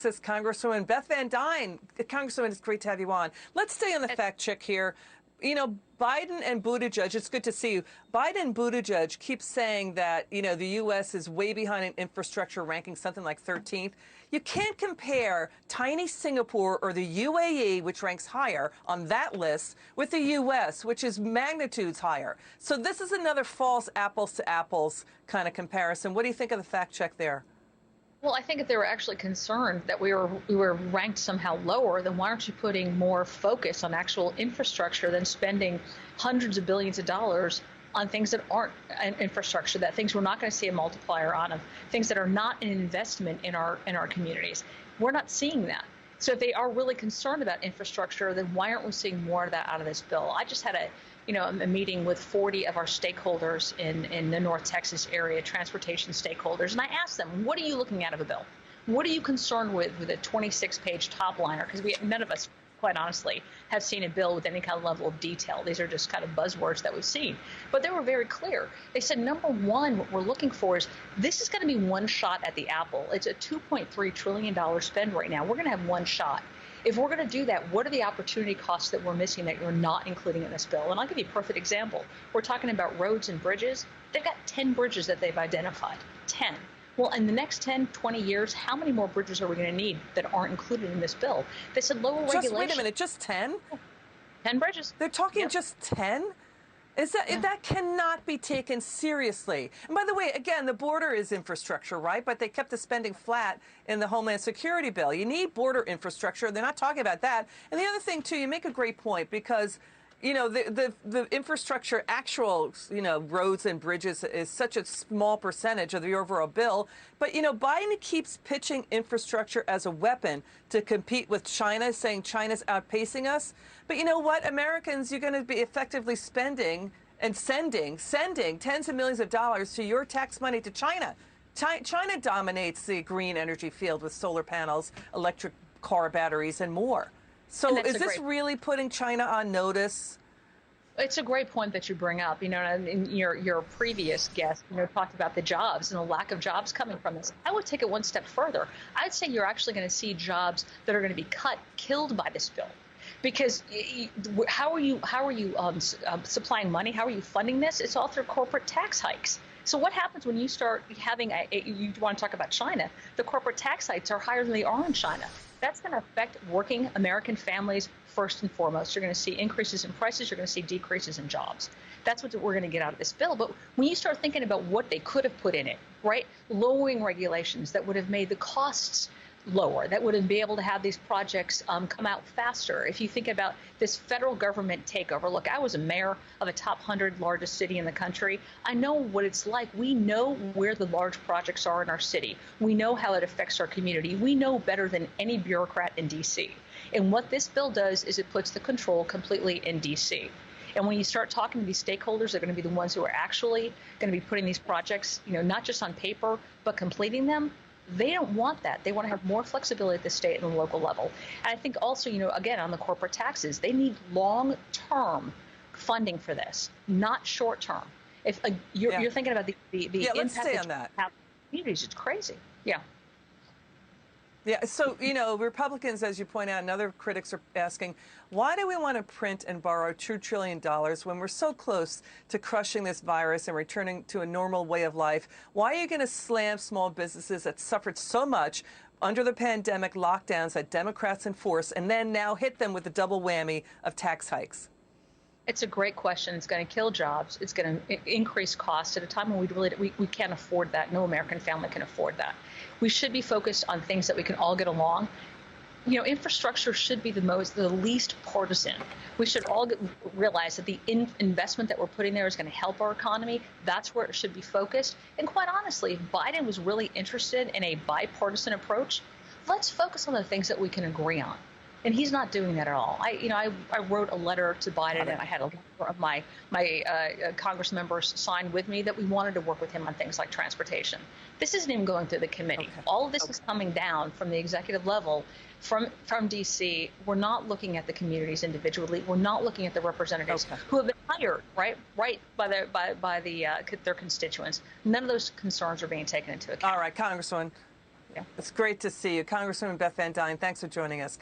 This Congresswoman Beth Van Duyne. Congresswoman, it's great to have you on. Let's stay on the fact check here. You know, Biden and Buttigieg, it's good to see you. Biden and Buttigieg keep saying that, you know, the U.S. is way behind in infrastructure, ranking something like 13th. You can't compare tiny Singapore or the UAE, which ranks higher on that list, with the U.S., which is magnitudes higher. So this is another false apples to apples kind of comparison. What do you think of the fact check there? Well, I think if they were actually concerned that we were ranked somehow lower, then why aren't you putting more focus on actual infrastructure than spending hundreds of billions of dollars on things that aren't an infrastructure, that things we're not going to see a multiplier on, of things that are not an investment in our communities? We're not seeing that. So if they are really concerned about infrastructure, then why aren't we seeing more of that out of this bill? I just had a meeting with 40 of our stakeholders in the North Texas area, transportation stakeholders, and I asked them, what are you looking at of a bill? What are you concerned with a 26-page top liner? Because none of us, quite honestly, have seen a bill with any kind of level of detail. These are just kind of buzzwords that we've seen. But they were very clear. They said, number one, what we're looking for is this is going to be one shot at the apple. It's a $2.3 trillion spend right now. We're going to have one shot. If we're going to do that, what are the opportunity costs that we're missing that you're not including in this bill? And I'll give you a perfect example. We're talking about roads and bridges. They've got 10 bridges that they've identified. 10. Well, in the next 10, 20 years, how many more bridges are we going to need that aren't included in this bill? They said lower regulation. Wait a minute, just 10? 10 bridges. They're talking just 10? That cannot be taken seriously. And by the way, again, the border is infrastructure, right? But they kept the spending flat in the Homeland Security bill. You need border infrastructure. They're not talking about that. And the other thing, too, you make a great point because, you know, the infrastructure, actual, you know, roads and bridges is such a small percentage of the overall bill. But, you know, Biden keeps pitching infrastructure as a weapon to compete with China, saying China's outpacing us. But you know what, Americans, you're going to be effectively spending and sending tens of millions of dollars to your tax money to China. China dominates the green energy field with solar panels, electric car batteries, and more. So is this really putting China on notice? It's a great point that you bring up. You know, and your previous guest, you know, talked about the jobs and the lack of jobs coming from this. I would take it one step further. I'd say you're actually going to see jobs that are going to be killed by this bill. Because how are you supplying money? How are you funding this? It's all through corporate tax hikes. So what happens when you start having you want to talk about China? The corporate tax hikes are higher than they are in China. That's going to affect working American families first and foremost. You're going to see increases in prices. You're going to see decreases in jobs. That's what we're going to get out of this bill. But when you start thinking about what they could have put in it, right? Lowering regulations that would have made the costs lower, that would be able to have these projects come out faster. If you think about this federal government takeover, look, I was a mayor of a top 100 largest city in the country. I know what it's like. We know where the large projects are in our city. We know how it affects our community. We know better than any bureaucrat in D.C. And what this bill does is it puts the control completely in D.C. And when you start talking to these stakeholders, they're going to be the ones who are actually going to be putting these projects, you know, not just on paper, but completing them. They don't want that. They want to have more flexibility at the state and the local level. And I think also, you know, again, on the corporate taxes, they need long-term funding for this, not short-term. If you're thinking about the let's stay on that. Communities, it's crazy. Yeah. Yeah, so, you know, Republicans, as you point out, and other critics are asking, why do we want to print and borrow $2 trillion when we're so close to crushing this virus and returning to a normal way of life? Why are you going to slam small businesses that suffered so much under the pandemic lockdowns that Democrats enforce and then now hit them with the double whammy of tax hikes? It's a great question. It's going to kill jobs. It's going to increase costs at a time when we can't afford that. No American family can afford that. We should be focused on things that we can all get along. You know, infrastructure should be the least partisan. We should all realize that the investment that we're putting there is going to help our economy. That's where it should be focused. And quite honestly, if Biden was really interested in a bipartisan approach, let's focus on the things that we can agree on. And he's not doing that at all. I wrote a letter to Biden, and I had a lot of my Congress members sign with me that we wanted to work with him on things like transportation. This isn't even going through the committee. Okay. All of this is coming down from the executive level, from D.C. We're not looking at the communities individually. We're not looking at the representatives who have been hired right by their constituents. None of those concerns are being taken into account. All right, Congresswoman. Yeah. It's great to see you. Congresswoman Beth Van Duyne, thanks for joining us.